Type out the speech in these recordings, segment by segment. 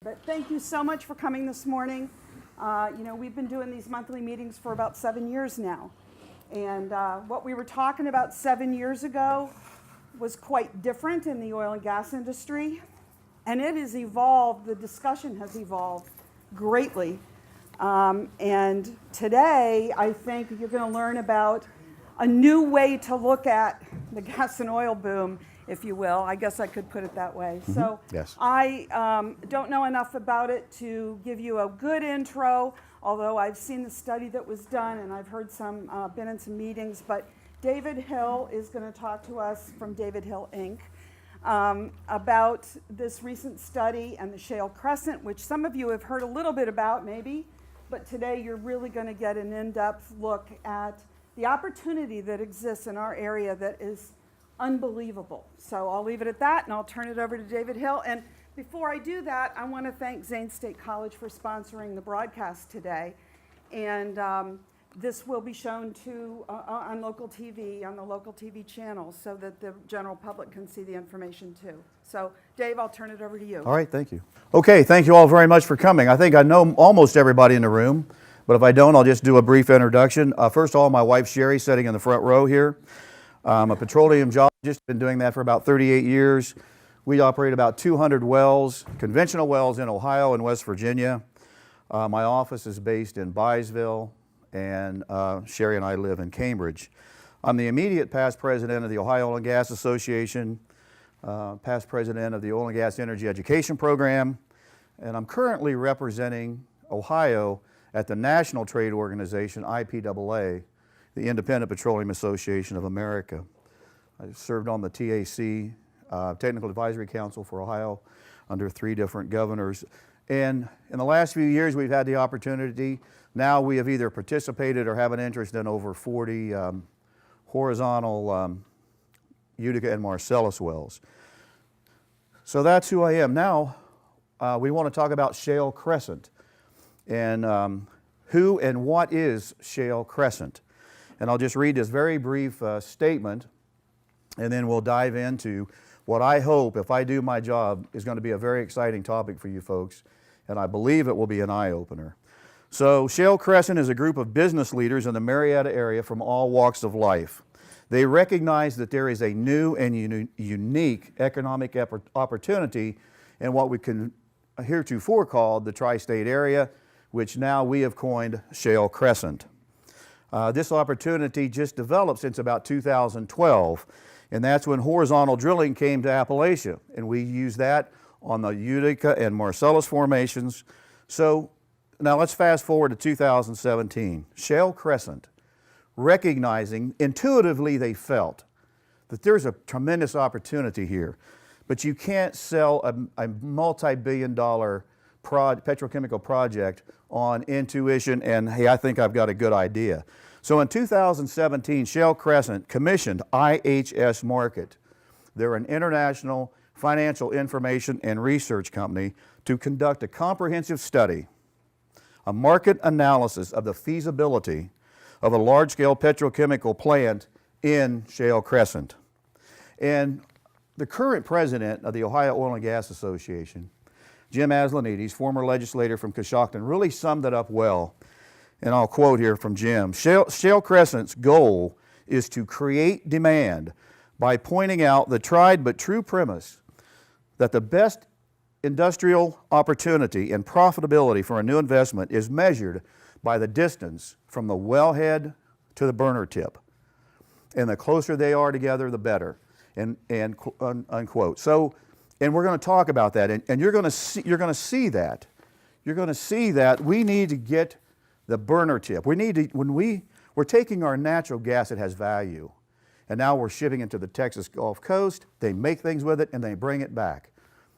But thank you so much for coming this morning. We've been doing these monthly meetings for about 7 years now. And what we were talking about 7 years ago was quite different in the oil and gas industry. And it has evolved, the discussion has evolved greatly. And today, I think you're going to learn about a new way to look at the gas and oil boom, if you will. I guess I could put it that way. Mm-hmm. So Yes. I don't know enough about it to give you a good intro, although I've seen the study that was done and I've heard been in some meetings. But David Hill is going to talk to us from David Hill, Inc. About this recent study and the Shale Crescent, which some of you have heard a little bit about maybe, but today you're really going to get an in-depth look at the opportunity that exists in our area that is unbelievable. So I'll leave it at that and I'll turn it over to David Hill. And before I do that, I want to thank Zane State College for sponsoring the broadcast today. And this will be shown on local TV, on the local TV channels, so that the general public can see the information too. So Dave, I'll turn it over to you. All right, thank you. Okay, thank you all very much for coming. I think I know almost everybody in the room, but if I don't, I'll just do a brief introduction. First of all, my wife Sherry sitting in the front row here. I'm a petroleum geologist, been doing that for about 38 years. We operate about 200 wells, conventional wells in Ohio and West Virginia. My office is based in Byesville, and Sherry and I live in Cambridge. I'm the immediate past president of the Ohio Oil and Gas Association, past president of the Oil and Gas Energy Education Program, and I'm currently representing Ohio at the National Trade Organization, IPAA, the Independent Petroleum Association of America. I served on the TAC, Technical Advisory Council for Ohio, under 3 different governors. And in the last few years, we've had the opportunity. Now we have either participated or have an interest in over 40 horizontal Utica and Marcellus wells. So that's who I am. Now we want to talk about Shale Crescent. And who and what is Shale Crescent? And I'll just read this very brief statement, and then we'll dive into what I hope, if I do my job, is going to be a very exciting topic for you folks, and I believe it will be an eye-opener. So Shale Crescent is a group of business leaders in the Marietta area from all walks of life. They recognize that there is a new and unique economic opportunity in what we can heretofore called the tri-state area, which now we have coined Shale Crescent. This opportunity just developed since about 2012, and that's when horizontal drilling came to Appalachia, and we use that on the Utica and Marcellus formations. So now let's fast forward to 2017. Shale Crescent, recognizing, intuitively they felt that there's a tremendous opportunity here, but you can't sell a multi-billion-dollar petrochemical project on intuition and, hey, I think I've got a good idea. So in 2017, Shale Crescent commissioned IHS Market. They're an international financial information and research company to conduct a comprehensive study, a market analysis of the feasibility of a large-scale petrochemical plant in Shale Crescent. And the current president of the Ohio Oil and Gas Association, Jim Aslanides, former legislator from Coshocton, really summed it up well. And I'll quote here from Jim. Shale Crescent's goal is to create demand by pointing out the tried but true premise that the best industrial opportunity and profitability for a new investment is measured by the distance from the wellhead to the burner tip. And the closer they are together, the better, unquote. So, and we're going to talk about that, and you're going to see that. You're going to see that we need to get the burner tip. We need to, we're taking our natural gas that has value, and now we're shipping it to the Texas Gulf Coast. They make things with it, and they bring it back.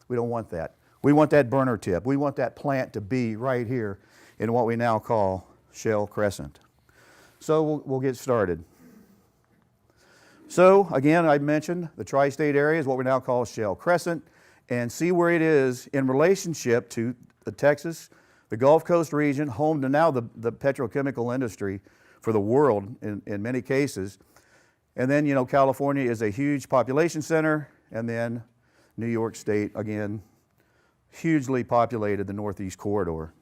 We don't want that. We want that burner tip. We want that plant to be right here in what we now call Shale Crescent. So we'll get started. So again, I mentioned the tri-state area is what we now call Shale Crescent, and see where it is in relationship to the Texas, the Gulf Coast region, home to now the petrochemical industry for the world in many cases. And then, you know, California is a huge population center, and then New York State, again, hugely populated the Northeast Corridor.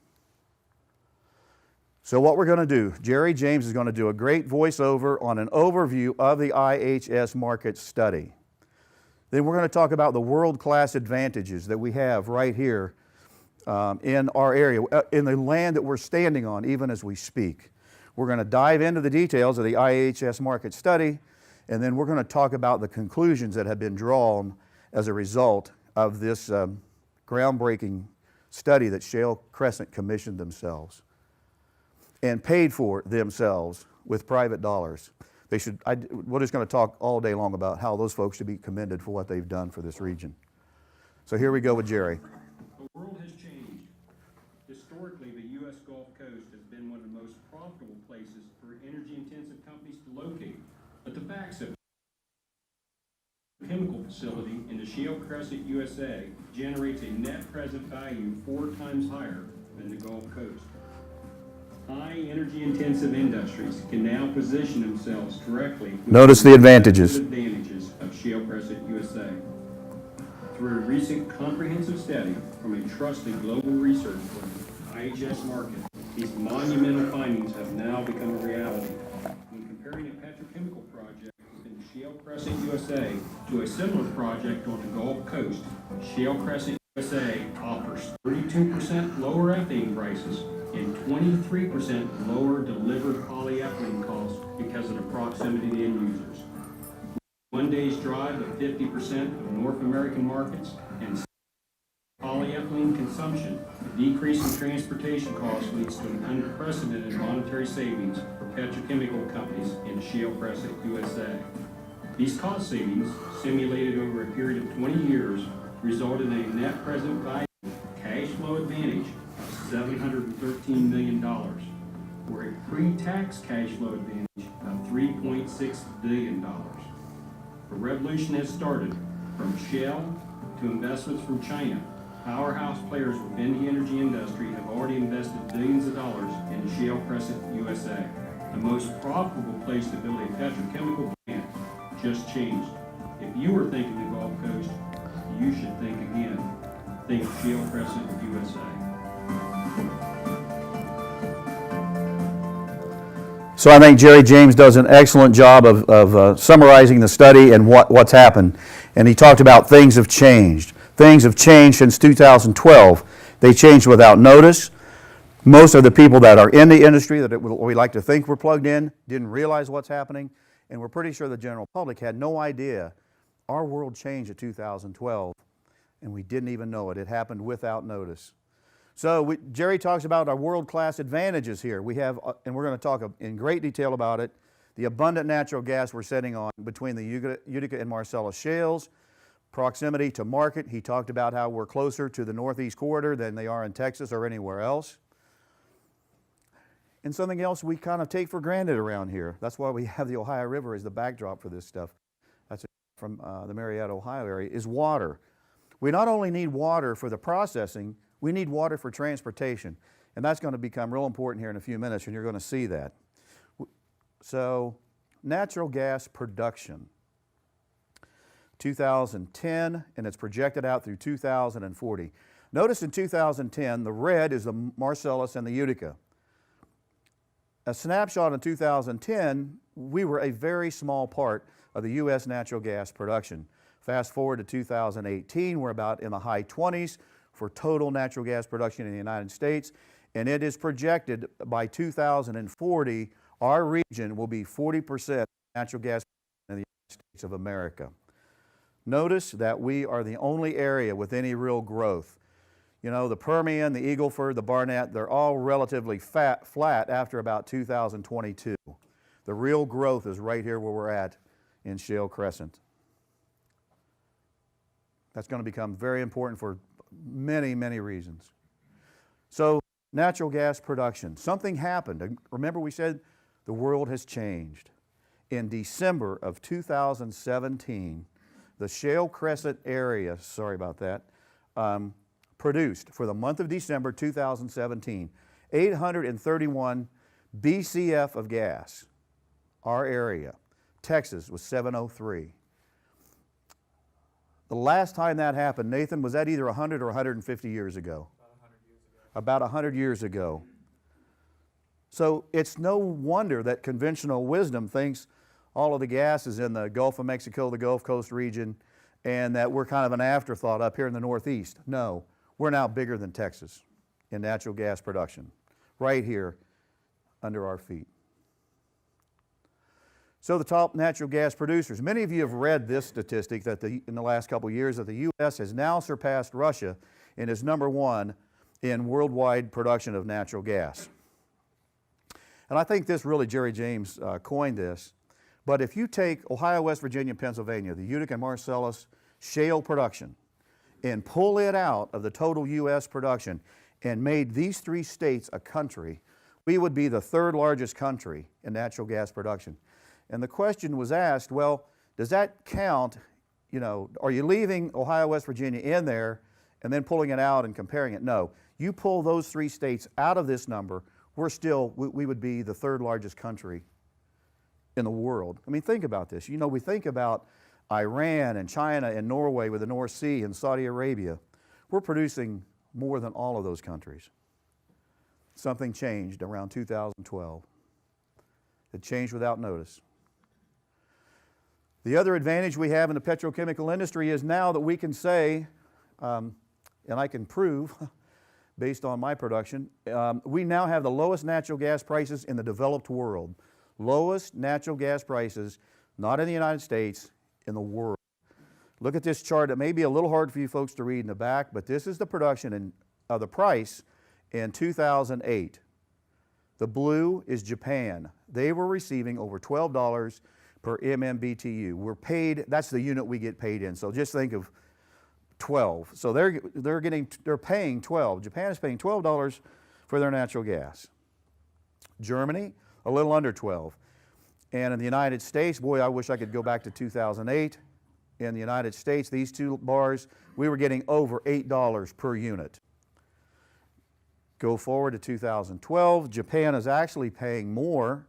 So what we're going to do, Jerry James is going to do a great voiceover on an overview of the IHS Market study. Then we're going to talk about the world-class advantages that we have right here in our area, in the land that we're standing on even as we speak. We're going to dive into the details of the IHS Market study, and then we're going to talk about the conclusions that have been drawn as a result of this groundbreaking study that Shale Crescent commissioned themselves and paid for themselves with private dollars. We're just going to talk all day long about how those folks should be commended for what they've done for this region. So here we go with Jerry. The world has changed. Historically, the U.S. Gulf Coast has been one of the most profitable places for energy-intensive companies to locate. But the facts of the chemical facility in the Shale Crescent, USA, generates a net present value 4 times higher than the Gulf Coast. High energy-intensive industries can now position themselves directly with Notice the advantages of Shale Crescent, USA. Through a recent comprehensive study from a trusted global research firm, IHS Market, these monumental findings have now become a reality. When comparing a petrochemical project in Shale Crescent, USA to a similar project on the Gulf Coast, Shale Crescent, USA offers 32% lower ethane prices and 23% lower delivered polyethylene costs because of the proximity to end users. One day's drive of 50% of North American markets and polyethylene consumption, the decrease in transportation costs leads to an unprecedented monetary savings for petrochemical companies in Shale Crescent, USA. These cost savings, simulated over a period of 20 years, result in a net present value cash flow advantage of $713 million, or a pre-tax cash flow advantage of $3.6 billion. The revolution has started. From Shale to investments from China, powerhouse players within the energy industry have already invested billions of dollars in Shale Crescent, USA. The most profitable place to build a petrochemical plant just changed. If you were thinking the Gulf Coast, you should think again. Think Shale Crescent, USA. So I think Jerry James does an excellent job of summarizing the study and what's happened. And he talked about things have changed. Things have changed since 2012. They changed without notice. Most of the people that are in the industry that we like to think were plugged in didn't realize what's happening. And we're pretty sure the general public had no idea our world changed in 2012. And we didn't even know it. It happened without notice. So Jerry talks about our world-class advantages here. We have, and we're going to talk in great detail about it, the abundant natural gas we're sitting on between the Utica and Marcellus shales, proximity to market. He talked about how we're closer to the Northeast Corridor than they are in Texas or anywhere else. And something else we kind of take for granted around here. That's why we have the Ohio River as the backdrop for this stuff. That's from the Marietta, Ohio area, is water. We not only need water for the processing, we need water for transportation. And that's going to become real important here in a few minutes, and you're going to see that. So, natural gas production. 2010, and it's projected out through 2040. Notice in 2010, the red is the Marcellus and the Utica. A snapshot in 2010, we were a very small part of the U.S. natural gas production. Fast forward to 2018, we're about in the high 20s for total natural gas production in the United States, and it is projected by 2040, our region will be 40% natural gas in the United States of America. Notice that we are the only area with any real growth. You know, the Permian, the Eagle Ford, the Barnett, they're all relatively flat after about 2022. The real growth is right here where we're at in Shale Crescent. That's going to become very important for many, many reasons. So, natural gas production. Something happened. Remember we said the world has changed. In December of 2017, the Shale Crescent area, sorry about that, produced for the month of December 2017, 831 BCF of gas. Our area. Texas was 703. The last time that happened, Nathan, was that either 100 or 150 years ago? About 100 years ago. So it's no wonder that conventional wisdom thinks all of the gas is in the Gulf of Mexico, the Gulf Coast region, and that we're kind of an afterthought up here in the Northeast. No, we're now bigger than Texas in natural gas production, right here under our feet. So the top natural gas producers. Many of you have read this statistic that in the last couple of years that the U.S. has now surpassed Russia and is #1 in worldwide production of natural gas. And I think this really, Jerry James coined this. But if you take Ohio, West Virginia, Pennsylvania, the Utica and Marcellus shale production, and pull it out of the total U.S. production and made these 3 states a country, we would be the 3rd largest country in natural gas production. And the question was asked, well, does that count, you know, are you leaving Ohio, West Virginia in there and then pulling it out and comparing it? No. You pull those 3 states out of this number, we would be the 3rd largest country in the world. I mean, think about this. You know, we think about Iran and China and Norway with the North Sea and Saudi Arabia. We're producing more than all of those countries. Something changed around 2012. It changed without notice. The other advantage we have in the petrochemical industry is now that we can say, and I can prove based on my production, we now have the lowest natural gas prices in the developed world. Lowest natural gas prices, not in the United States, in the world. Look at this chart. It may be a little hard for you folks to read in the back, but this is the production of the price in 2008. The blue is Japan. They were receiving over $12 per MMBTU. We're paid, that's the unit we get paid in. So just think of 12. So they're paying 12. Japan is paying $12 for their natural gas. Germany, a little under 12. And in the United States, boy, I wish I could go back to 2008. In the United States, these 2 bars, we were getting over $8 per unit. Go forward to 2012, Japan is actually paying more.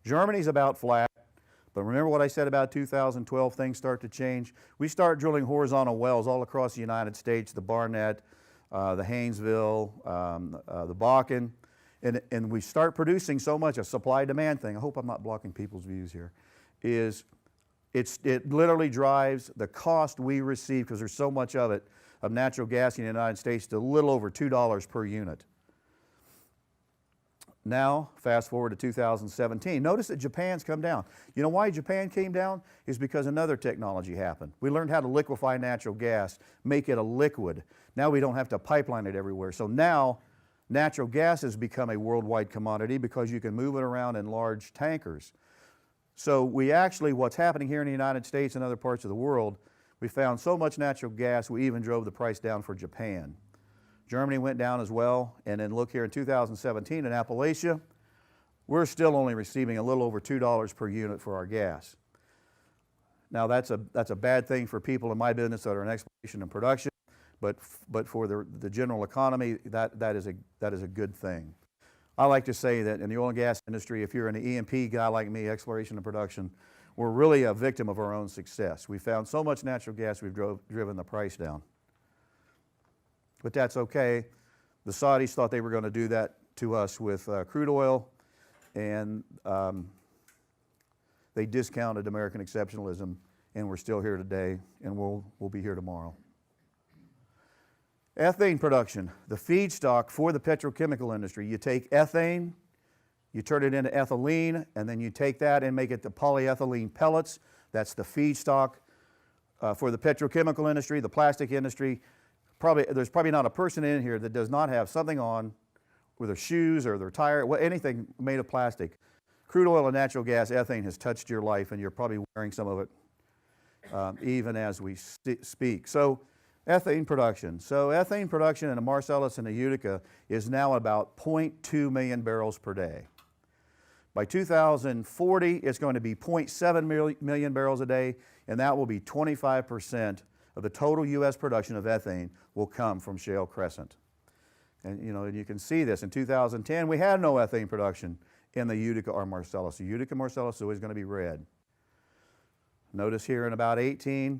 Germany's about flat. But remember what I said about 2012, things start to change. We start drilling horizontal wells all across the United States, the Barnett, the Haynesville, the Bakken, and we start producing so much, a supply-demand thing. I hope I'm not blocking people's views here. It literally drives the cost we receive, because there's so much of it, of natural gas in the United States, to a little over $2 per unit. Now, fast forward to 2017. Notice that Japan's come down. You know why Japan came down? Is because another technology happened. We learned how to liquefy natural gas, make it a liquid. Now we don't have to pipeline it everywhere. So now, natural gas has become a worldwide commodity because you can move it around in large tankers. So what's happening here in the United States and other parts of the world, we found so much natural gas, we even drove the price down for Japan. Germany went down as well, and then look here in 2017 in Appalachia, we're still only receiving a little over $2 per unit for our gas. Now that's a bad thing for people in my business that are in exploration and production, but for the general economy, that is a good thing. I like to say that in the oil and gas industry, if you're an E&P guy like me, exploration and production, we're really a victim of our own success. We found so much natural gas, we've driven the price down. But that's okay. The Saudis thought they were going to do that to us with crude oil, and they discounted American exceptionalism, and we're still here today, and we'll be here tomorrow. Ethane production, the feedstock for the petrochemical industry. You take ethane, you turn it into ethylene, and then you take that and make it the polyethylene pellets. That's the feedstock for the petrochemical industry, the plastic industry. There's probably not a person in here that does not have something on with their shoes or their tire, anything made of plastic. Crude oil and natural gas, ethane has touched your life, and you're probably wearing some of it even as we speak. So ethane production. So ethane production in the Marcellus and the Utica is now about 0.2 million barrels per day. By 2040, it's going to be 0.7 million barrels a day, and that will be 25% of the total U.S. production of ethane will come from Shale Crescent. And you can see this. In 2010, we had no ethane production in the Utica or Marcellus. The Utica Marcellus is always going to be red. Notice here in about 18,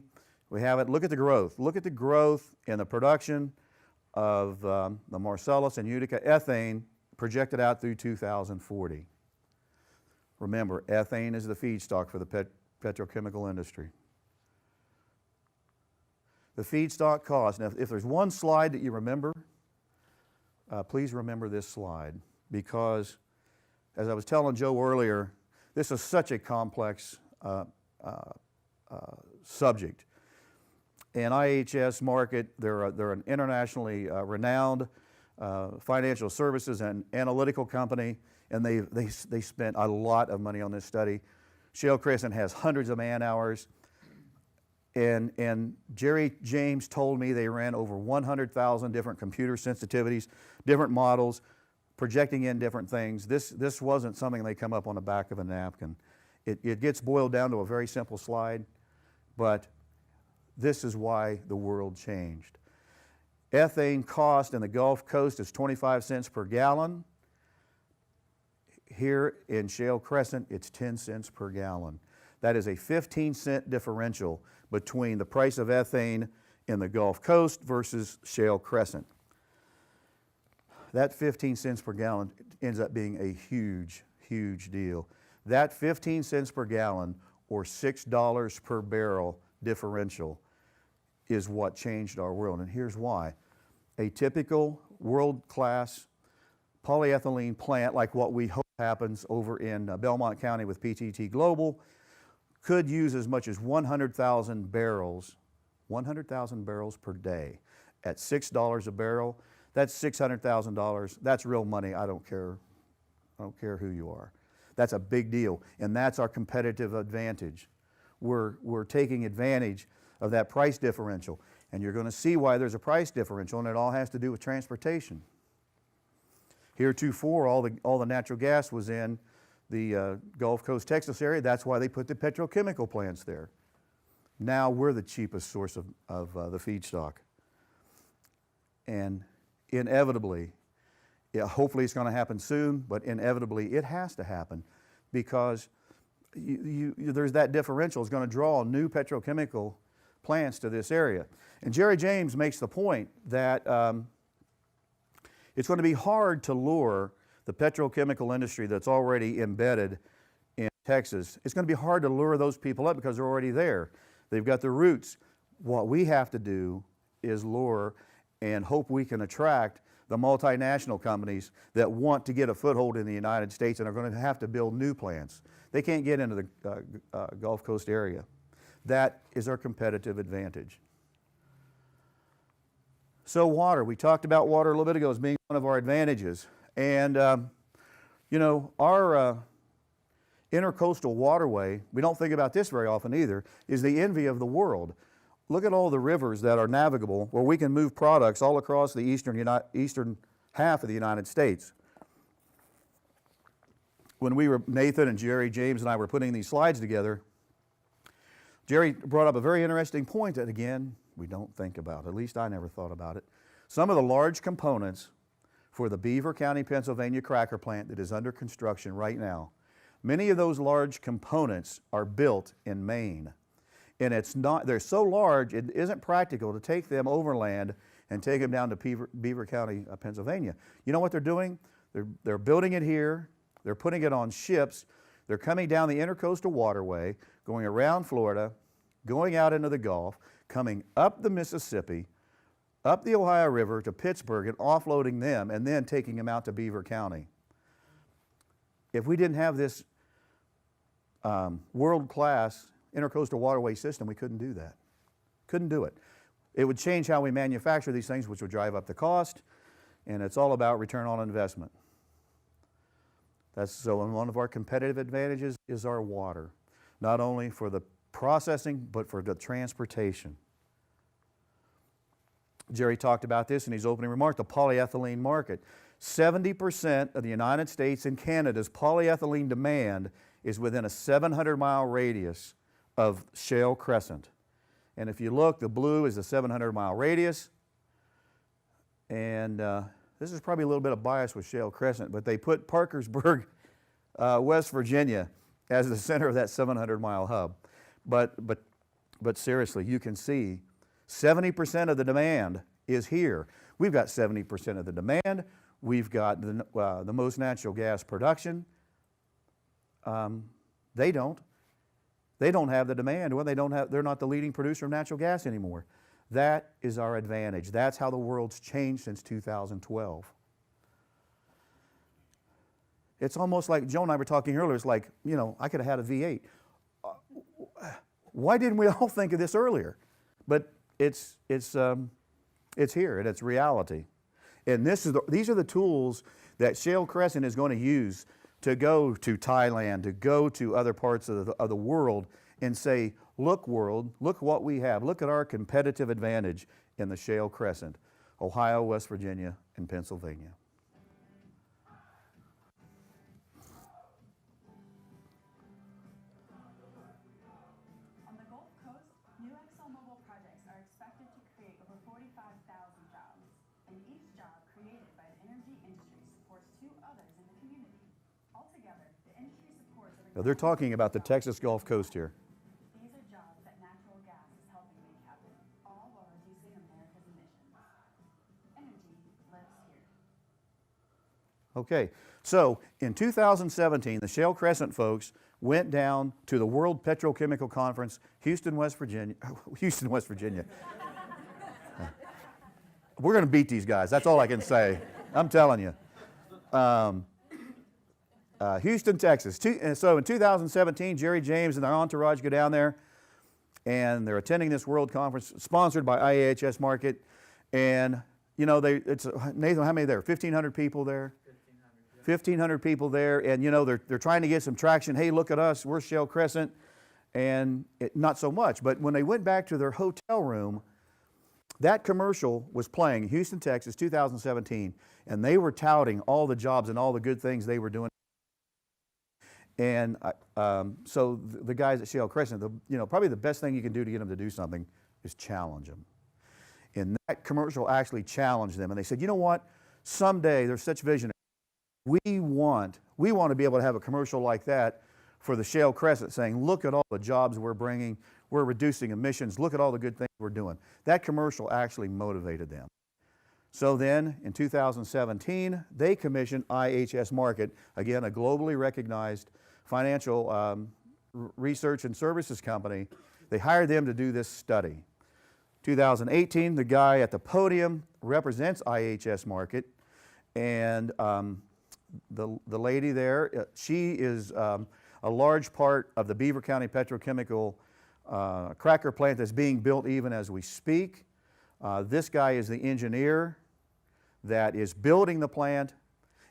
We have it. Look at the growth. Look at the growth in the production of the Marcellus and Utica ethane projected out through 2040. Remember, ethane is the feedstock for the petrochemical industry. The feedstock cost. Now, if there's one slide that you remember, please remember this slide, because as I was telling Joe earlier, this is such a complex subject. And IHS Market, they're an internationally renowned financial services and analytical company, and they spent a lot of money on this study. Shale Crescent has hundreds of man hours, and Jerry James told me they ran over 100,000 different computer sensitivities, different models, projecting in different things. This wasn't something they come up on the back of a napkin. It gets boiled down to a very simple slide, but this is why the world changed. Ethane cost in the Gulf Coast is 25 cents per gallon. Here in Shale Crescent, it's 10 cents per gallon. That is a 15-cent differential between the price of ethane in the Gulf Coast versus Shale Crescent. That 15 cents per gallon ends up being a huge, huge deal. That 15 cents per gallon, or $6 per barrel differential, is what changed our world, and here's why. A typical world-class polyethylene plant, like what we hope happens over in Belmont County with PTT Global, could use as much as 100,000 barrels per day. At $6 a barrel, that's $600,000. That's real money. I don't care who you are. That's a big deal, and that's our competitive advantage. We're taking advantage of that price differential, and you're going to see why there's a price differential, and it all has to do with transportation. Heretofore, all the natural gas was in the Gulf Coast, Texas area. That's why they put the petrochemical plants there. Now we're the cheapest source of the feedstock. And inevitably, hopefully it's going to happen soon, but inevitably it has to happen, because there's that differential is going to draw new petrochemical plants to this area. And Jerry James makes the point that it's going to be hard to lure the petrochemical industry that's already embedded in Texas. It's going to be hard to lure those people up because they're already there. They've got their roots. What we have to do is lure and hope we can attract the multinational companies that want to get a foothold in the United States and are going to have to build new plants. They can't get into the Gulf Coast area. That is our competitive advantage. So water, we talked about water a little bit ago as being one of our advantages. And you know, our intercoastal waterway, we don't think about this very often either, is the envy of the world. Look at all the rivers that are navigable where we can move products all across the eastern half of the United States. When Nathan and Jerry, James, and I were putting these slides together, Jerry brought up a very interesting point that, again, we don't think about. At least I never thought about it. Some of the large components for the Beaver County, Pennsylvania cracker plant that is under construction right now, many of those large components are built in Maine. And they're so large, it isn't practical to take them overland and take them down to Beaver County, Pennsylvania. You know what they're doing? They're building it here. They're putting it on ships. They're coming down the intercoastal waterway, going around Florida, going out into the Gulf, coming up the Mississippi, up the Ohio River to Pittsburgh and offloading them, and then taking them out to Beaver County. If we didn't have this world-class intercoastal waterway system, we couldn't do that. Couldn't do it. It would change how we manufacture these things, which would drive up the cost, and it's all about return on investment. So one of our competitive advantages is our water, not only for the processing, but for the transportation. Jerry talked about this in his opening remark, the polyethylene market. 70% of the United States and Canada's polyethylene demand is within a 700-mile radius of Shale Crescent. And if you look, the blue is the 700-mile radius. And this is probably a little bit of bias with Shale Crescent, but they put Parkersburg, West Virginia, as the center of that 700-mile hub. But but seriously, you can see 70% of the demand is here. We've got 70% of the demand. We've got the most natural gas production. They don't have the demand. Well, they're not the leading producer of natural gas anymore. That is our advantage. That's how the world's changed since 2012. It's almost like Joe and I were talking earlier. It's like, you know, I could have had a V8. Why didn't we all think of this earlier? But it's here and it's reality. And these are the tools that Shale Crescent is going to use to go to Thailand, to go to other parts of the world and say, look world, look what we have. Look at our competitive advantage in the Shale Crescent, Ohio, West Virginia, and Pennsylvania. On the Gulf Coast, new ExxonMobil projects are expected to create over 45,000 jobs, and each job created by the energy industry supports 2 others in the community. Altogether, the industry supports over. Now they're talking about the Texas Gulf Coast here. These are jobs that natural gas is helping make happen, all while reducing America's emissions. Energy lives here. Okay, so in 2017, the Shale Crescent folks went down to the World Petrochemical Conference, Houston, West Virginia. Houston, West Virginia. We're going to beat these guys. That's all I can say. I'm telling you. Houston, Texas. So in 2017, Jerry James and their entourage go down there, and they're attending this world conference sponsored by IHS Market. And you know, Nathan, how many there? 1,500 people there. 1,500 people there, and you know, they're trying to get some traction. Hey, look at us, we're Shale Crescent, and not so much. But when they went back to their hotel room, that commercial was playing in Houston, Texas, 2017, and they were touting all the jobs and all the good things they were doing. And so the guys at Shale Crescent, you know, probably the best thing you can do to get them to do something is challenge them. And that commercial actually challenged them, and they said, you know what? Someday, they're such visionaries. We want to be able to have a commercial like that for the Shale Crescent saying, look at all the jobs we're bringing, we're reducing emissions, look at all the good things we're doing. That commercial actually motivated them. So then in 2017, they commissioned IHS Market, again, a globally recognized financial research and services company. They hired them to do this study. 2018, the guy at the podium represents IHS Market, and the lady there, she is a large part of the Beaver County Petrochemical cracker plant that's being built even as we speak. This guy is the engineer that is building the plant.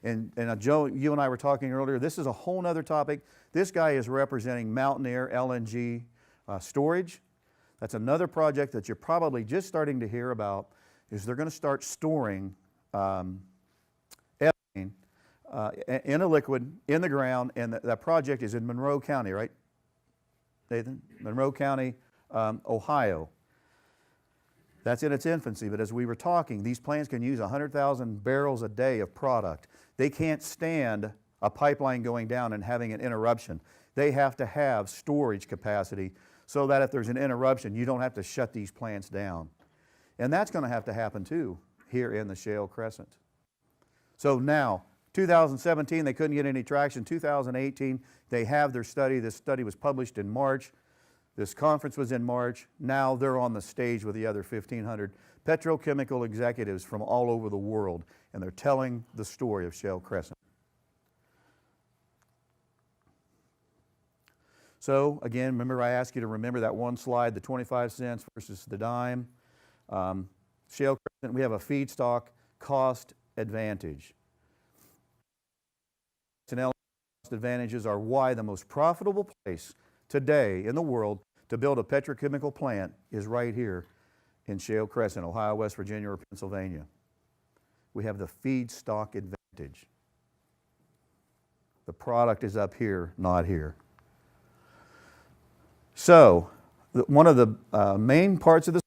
And Joe, you and I were talking earlier, this is a whole other topic. This guy is representing Mountaineer LNG storage. That's another project that you're probably just starting to hear about, is they're going to start storing ethylene in a liquid in the ground, and that project is in Monroe County, right, Nathan? Monroe County, Ohio. That's in its infancy, but as we were talking, these plants can use 100,000 barrels a day of product. They can't stand a pipeline going down and having an interruption. They have to have storage capacity so that if there's an interruption, you don't have to shut these plants down. And that's going to have to happen too here in the Shale Crescent. So now, 2017, they couldn't get any traction. 2018, they have their study. This study was published in March. This conference was in March. Now they're on the stage with the other 1,500 petrochemical executives from all over the world, and they're telling the story of Shale Crescent. So again, remember I asked you to remember that one slide, the 25 cents versus the dime. Shale Crescent, we have a feedstock cost advantage. And cost advantages are why the most profitable place today in the world to build a petrochemical plant is right here in Shale Crescent, Ohio, West Virginia, or Pennsylvania. We have the feedstock advantage. The product is up here, not here. So, one of the main parts of the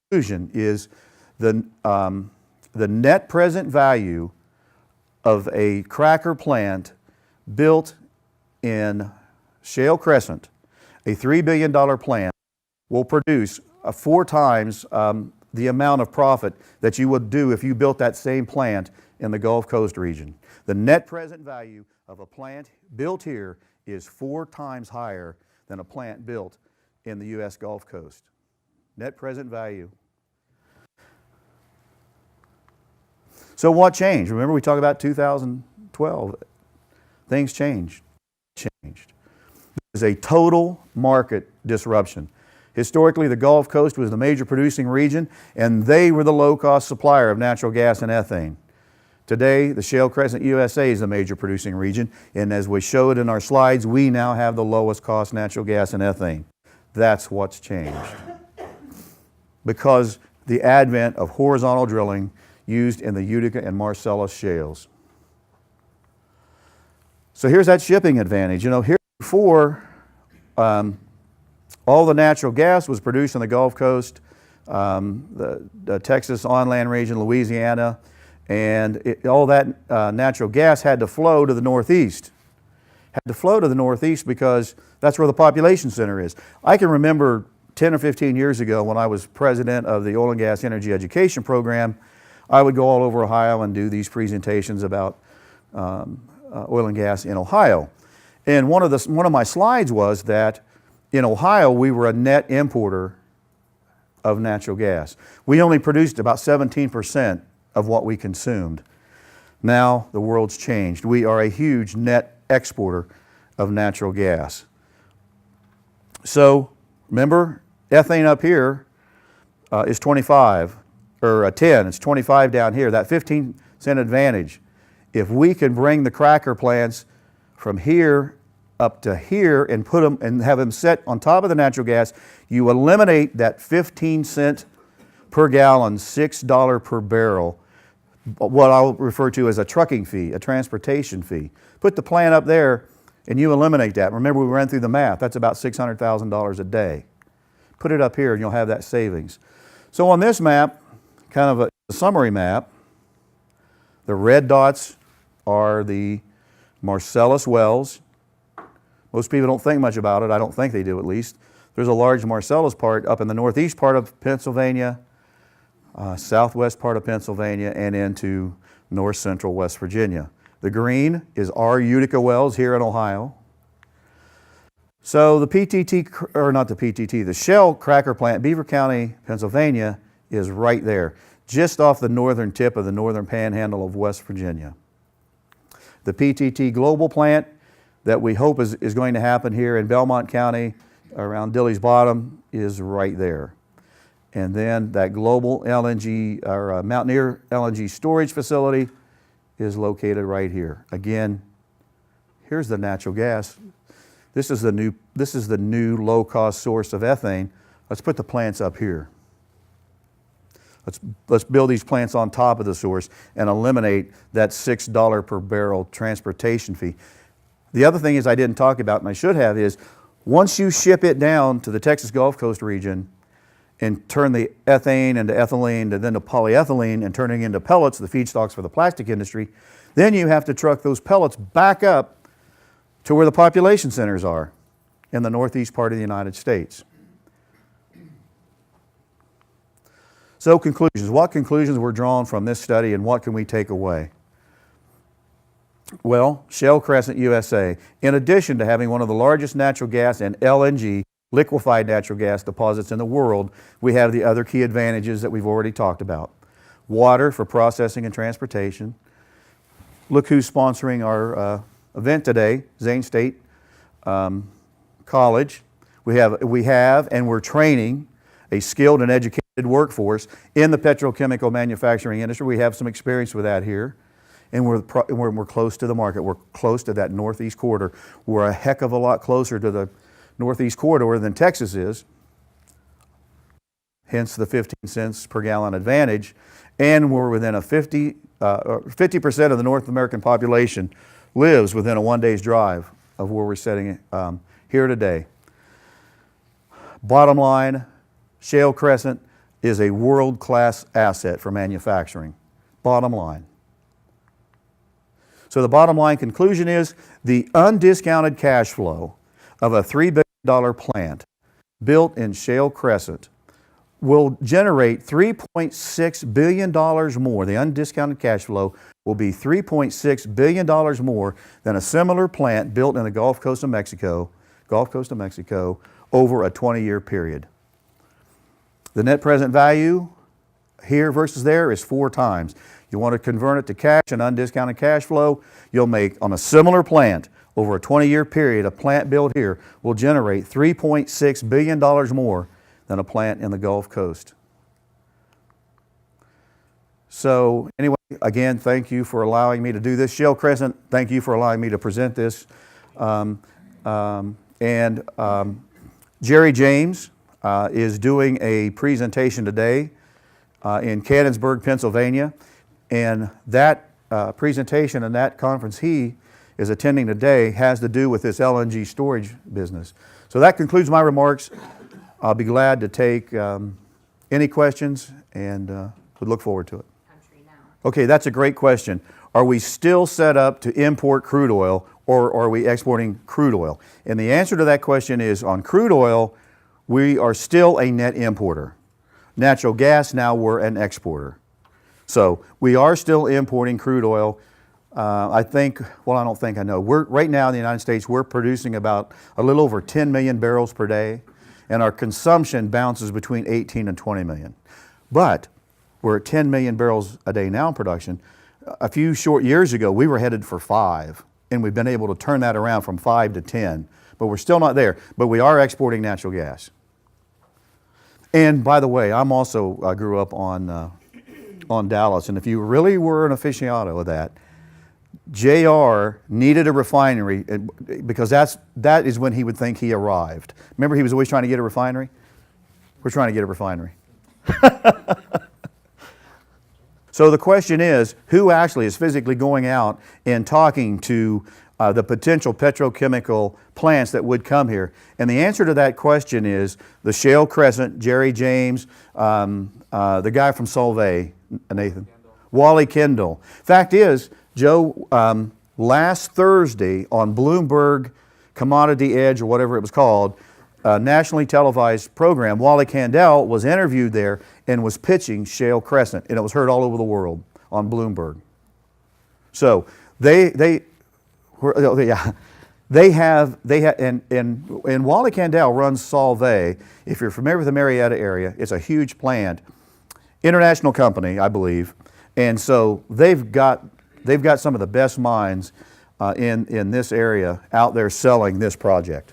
conclusion is the net present value of a cracker plant built in Shale Crescent, a $3 billion plant, will produce 4 times the amount of profit that you would do if you built that same plant in the Gulf Coast region. The net present value of a plant built here is 4 times higher than a plant built in the U.S. Gulf Coast. Net present value. So what changed? Remember we talked about 2012. Things changed. It was a total market disruption. Historically, the Gulf Coast was the major producing region, and they were the low-cost supplier of natural gas and ethane. Today, the Shale Crescent USA is the major producing region, and as we showed in our slides, we now have the lowest cost natural gas and ethane. That's what's changed. Because the advent of horizontal drilling used in the Utica and Marcellus shales. So here's that shipping advantage. You know, here before, all the natural gas was produced in the Gulf Coast, the Texas on-land region, Louisiana, and all that natural gas had to flow to the Northeast. Had to flow to the Northeast because that's where the population center is. I can remember 10 or 15 years ago when I was president of the Oil and Gas Energy Education Program, I would go all over Ohio and do these presentations about oil and gas in Ohio. And one of my slides was that in Ohio we were a net importer of natural gas. We only produced about 17% of what we consumed. Now the world's changed. We are a huge net exporter of natural gas. So remember, ethane up here is 25, or 10, it's 25 down here, that 15-cent advantage. If we can bring the cracker plants from here up to here and put them and have them set on top of the natural gas, you eliminate that 15-cent per gallon, $6 per barrel, what I'll refer to as a trucking fee, a transportation fee. Put the plant up there and you eliminate that. Remember, we ran through the math. That's about $600,000 a day. Put it up here and you'll have that savings. So on this map, kind of a summary map, the red dots are the Marcellus wells. Most people don't think much about it. I don't think they do, at least. There's a large Marcellus part up in the northeast part of Pennsylvania, southwest part of Pennsylvania, and into north central West Virginia. The green is our Utica wells here in Ohio. So the PTT, or not the PTT, the Shell cracker plant, Beaver County, Pennsylvania, is right there, just off the northern tip of the northern panhandle of West Virginia. The PTT global plant that we hope is going to happen here in Belmont County around Dilly's Bottom is right there. And then that global LNG, or Mountaineer LNG storage facility is located right here. Again, here's the natural gas. This is the new low-cost source of ethane. Let's put the plants up here. Let's build these plants on top of the source and eliminate that $6 per barrel transportation fee. The other thing is I didn't talk about, and I should have, is once you ship it down to the Texas Gulf Coast region and turn the ethane into ethylene and then to polyethylene and turning into pellets, the feedstocks for the plastic industry, then you have to truck those pellets back up to where the population centers are in the northeast part of the United States. So conclusions. What conclusions were drawn from this study and what can we take away? Well, Shale Crescent USA, in addition to having one of the largest natural gas and LNG, liquefied natural gas deposits in the world, we have the other key advantages that we've already talked about. Water for processing and transportation. Look who's sponsoring our event today, Zane State College. We have and we're training a skilled and educated workforce in the petrochemical manufacturing industry. We have some experience with that here. And we're close to the market. We're close to that northeast corridor. We're a heck of a lot closer to the northeast corridor than Texas is, hence the 15 cents per gallon advantage. And we're within a 50% of the North American population lives within a 1 day's drive of where we're sitting here today. Bottom line, Shale Crescent is a world-class asset for manufacturing. Bottom line. So the bottom line conclusion is the undiscounted cash flow of a $3 billion plant built in Shale Crescent will generate $3.6 billion more. The undiscounted cash flow will be $3.6 billion more than a similar plant built in the Gulf Coast of Mexico over a 20-year period. The net present value here versus there is 4 times. You want to convert it to cash and undiscounted cash flow, you'll make on a similar plant over a 20-year period, a plant built here will generate $3.6 billion more than a plant in the Gulf Coast. So anyway, again, thank you for allowing me to do this. Shale Crescent, thank you for allowing me to present this. Jerry James is doing a presentation today in Cannonsburg, Pennsylvania. And that presentation and that conference he is attending today has to do with this LNG storage business. So that concludes my remarks. I'll be glad to take any questions and would look forward to it. Okay, that's a great question. Are we still set up to import crude oil, or are we exporting crude oil? And the answer to that question is, on crude oil, we are still a net importer. Natural gas, now we're an exporter. So we are still importing crude oil. I know. Right now in the United States, we're producing about a little over 10 million barrels per day, and our consumption bounces between 18 and 20 million. But we're at 10 million barrels a day now in production. A few short years ago, we were headed for 5, and we've been able to turn that around from 5 to 10. But we're still not there. But we are exporting natural gas. And by the way, I'm also grew up on Dallas, and if you really were an aficionado of that, JR needed a refinery because that is when he would think he arrived. Remember, he was always trying to get a refinery? We're trying to get a refinery. So the question is, who actually is physically going out and talking to the potential petrochemical plants that would come here? And the answer to that question is the Shale Crescent, Jerry James, the guy from Solvay, Nathan, Wally Kendall. Fact is, Joe, last Thursday on Bloomberg Commodity Edge, or whatever it was called, a nationally televised program, Wally Kendall was interviewed there and was pitching Shale Crescent, and it was heard all over the world on Bloomberg. So and Wally Kendall runs Solvay. If you're familiar with the Marietta area, it's a huge plant, international company, I believe, and so they've got some of the best minds in this area out there selling this project.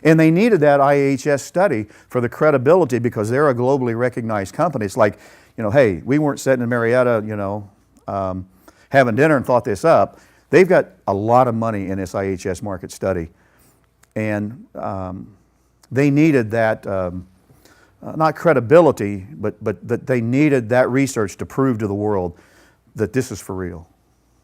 And they needed that IHS study for the credibility because they're a globally recognized company. It's like, hey, we weren't sitting in Marietta, having dinner and thought this up. They've got a lot of money in this IHS market study. And they needed that, not credibility, but that they needed that research to prove to the world that this is for real.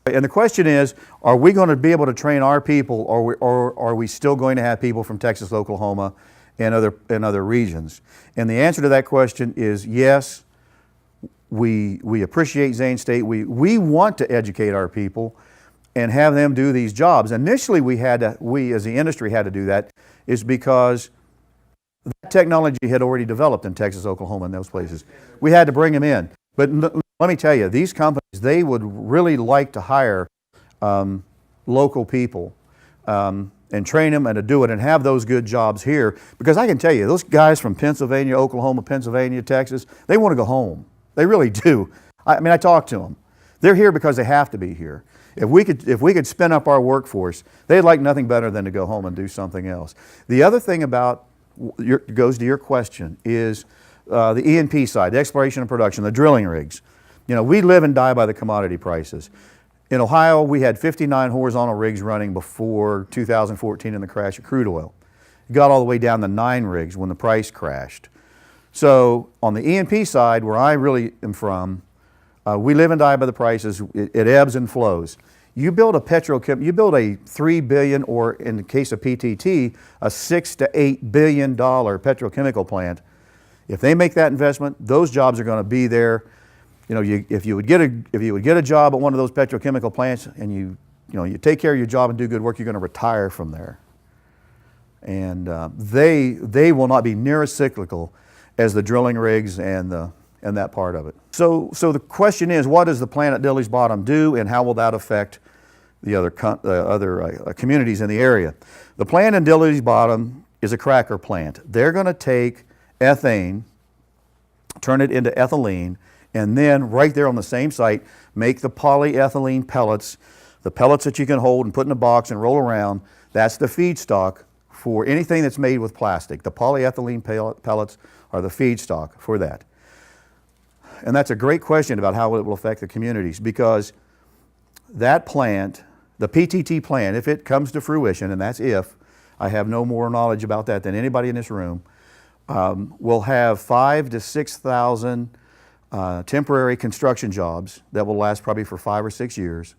And the question is, are we going to be able to train our people, or are we still going to have people from Texas, Oklahoma, and other regions? And the answer to that question is yes. We appreciate Zane State. We want to educate our people and have them do these jobs. Initially, we as the industry had to do that, is because that technology had already developed in Texas, Oklahoma, and those places. We had to bring them in. But let me tell you, these companies, they would really like to hire local people and train them and to do it and have those good jobs here. Because I can tell you, those guys from Pennsylvania, Oklahoma, Pennsylvania, Texas, they want to go home. They really do. I talk to them. They're here because they have to be here. If we could spin up our workforce, they'd like nothing better than to go home and do something else. The other thing about, goes to your question, is the E&P side, the exploration and production, the drilling rigs. We live and die by the commodity prices. In Ohio, we had 59 horizontal rigs running before 2014 in the crash of crude oil. It got all the way down to 9 rigs when the price crashed. So on the E&P side, where I really am from, we live and die by the prices. It ebbs and flows. You build a $3 billion, or in the case of PTT, a $6 to $8 billion petrochemical plant. If they make that investment, those jobs are going to be there. If you would get a job at one of those petrochemical plants and you take care of your job and do good work, you're going to retire from there. And they will not be near as cyclical as the drilling rigs and that part of it. So the question is, what does the plant at Dilly's Bottom do, and how will that affect the other communities in the area? The plant in Dilly's Bottom is a cracker plant. They're going to take ethane, turn it into ethylene, and then right there on the same site, make the polyethylene pellets, the pellets that you can hold and put in a box and roll around. That's the feedstock for anything that's made with plastic. The polyethylene pellets are the feedstock for that. And that's a great question about how it will affect the communities, because that plant, the PTT plant, if it comes to fruition, and that's if, I have no more knowledge about that than anybody in this room, will have 5,000 to 6,000 temporary construction jobs that will last probably for 5 or 6 years.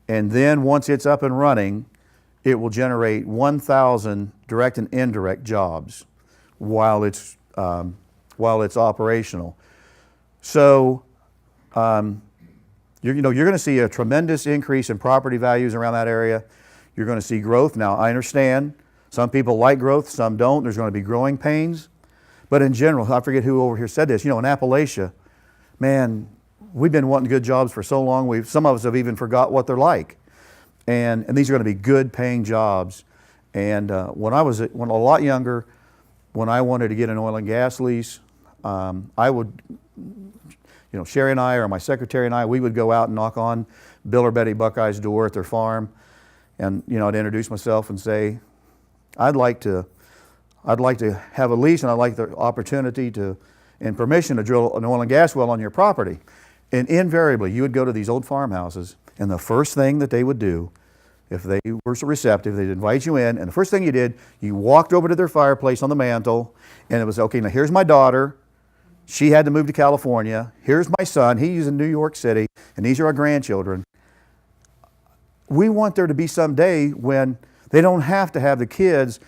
And then once it's up and running, it will generate 1,000 direct and indirect jobs while it's operational. So you're going to see a tremendous increase in property values around that area. You're going to see growth. Now, I understand some people like growth, some don't. There's going to be growing pains. But in general, I forget who over here said this, in Appalachia, man, we've been wanting good jobs for so long, some of us have even forgot what they're like. And these are going to be good paying jobs. And when a lot younger, when I wanted to get an oil and gas lease, I would, Sherry and I, or my secretary and I, we would go out and knock on Bill or Betty Buckeye's door at their farm. And, I'd introduce myself and say, I'd like to have a lease, and I'd like the opportunity and permission to drill an oil and gas well on your property. And invariably, you would go to these old farmhouses, and the first thing that they would do, if they were receptive, they'd invite you in, and the first thing you did, you walked over to their fireplace on the mantle, and it was, okay, now here's my daughter. She had to move to California. Here's my son. He's in New York City, and these are our grandchildren. We want there to be some day when they don't have to have the kids.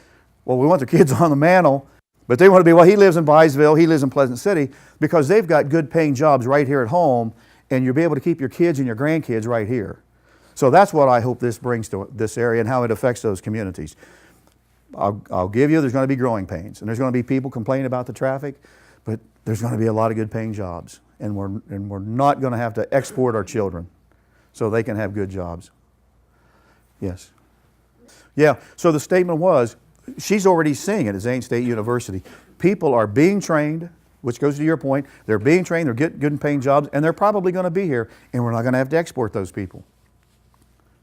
Well, we want the kids on the mantle, but they want to be, well, he lives in Byesville, he lives in Pleasant City, because they've got good paying jobs right here at home, and you'll be able to keep your kids and your grandkids right here. So that's what I hope this brings to this area and how it affects those communities. I'll give you, there's going to be growing pains, and there's going to be people complaining about the traffic, but there's going to be a lot of good paying jobs, and we're not going to have to export our children so they can have good jobs. Yes. Yeah, so the statement was, she's already seeing it at Zane State University. People are being trained, which goes to your point, they're being trained, they're getting good and paying jobs, and they're probably going to be here, and we're not going to have to export those people.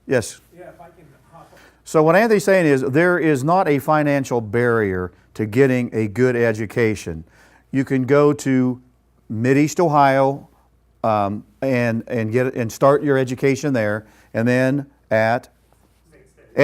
Yes? Yeah, if I can hop up. So what Anthony's saying is, there is not a financial barrier to getting a good education. You can go to Mideast Ohio and start your education there, and then at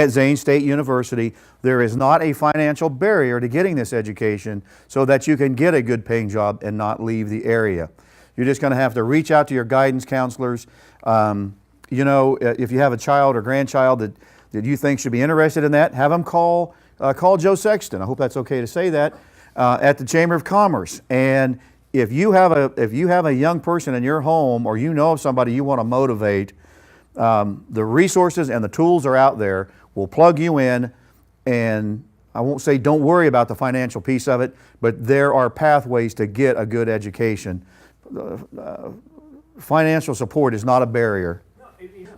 Zane State University, there is not a financial barrier to getting this education so that you can get a good paying job and not leave the area. You're just going to have to reach out to your guidance counselors. If you have a child or grandchild that you think should be interested in that, have them call Joe Sexton. I hope that's okay to say that, at the Chamber of Commerce. And if you have a young person in your home, or of somebody you want to motivate, the resources and the tools are out there. We'll plug you in, and I won't say don't worry about the financial piece of it, but there are pathways to get a good education. Financial support is not a barrier.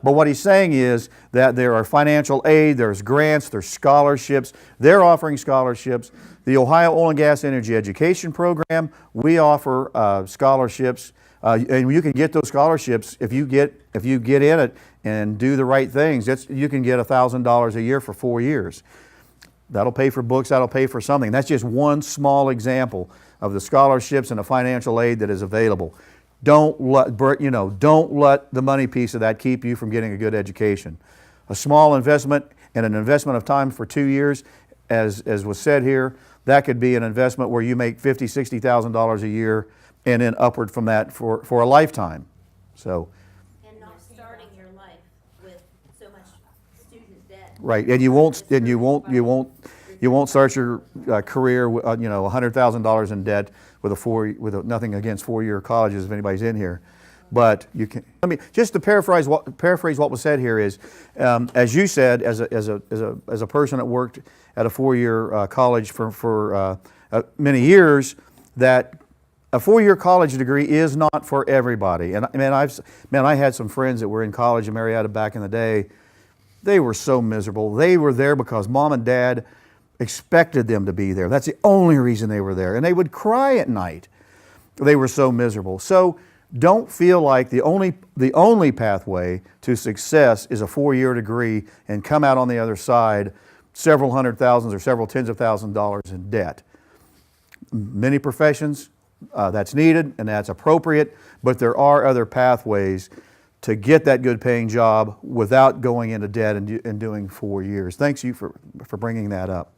But what he's saying is that there are financial aid, there's grants, there's scholarships. They're offering scholarships. The Ohio Oil and Gas Energy Education Program, we offer scholarships. And you can get those scholarships if you get in it and do the right things. You can get $1,000 a year for 4 years. That'll pay for books, that'll pay for something. That's just one small example of the scholarships and the financial aid that is available. Don't let the money piece of that keep you from getting a good education. A small investment and an investment of time for 2 years, as was said here, that could be an investment where you make $50,000, $60,000 a year, and then upward from that for a lifetime. So. And not starting your life with so much student debt. Right, and you won't start your career with $100,000 in debt with nothing against 4-year colleges if anybody's in here, But you can. I mean, just to paraphrase what was said here is, as you said, as a person that worked at a 4-year college for many years, that a 4-year college degree is not for everybody. And I had some friends that were in college in Marietta back in the day. They were so miserable. They were there because mom and dad expected them to be there. That's the only reason they were there. And they would cry at night. They were so miserable. So don't feel like the only pathway to success is a 4-year degree and come out on the other side several hundred thousands or several tens of thousands of dollars in debt. Many professions, that's needed and that's appropriate, but there are other pathways to get that good paying job without going into debt and doing 4 years. Thanks you for bringing that up.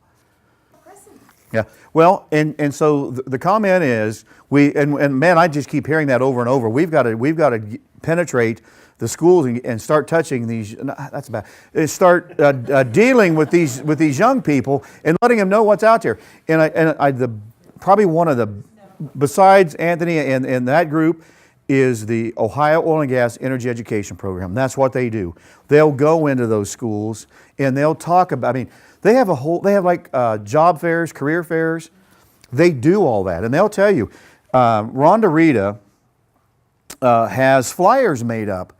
Yeah, well, and so the comment is, and man, I just keep hearing that over and over. We've got to penetrate the schools and start touching these. That's bad. Start dealing with these young people and letting them know what's out there. Probably one of the, besides Anthony and that group, is the Ohio Oil and Gas Energy Education Program. That's what they do. They'll go into those schools and they'll talk about. I mean, they have like job fairs, career fairs. They do all that, and they'll tell you. Rhonda Rita has flyers made up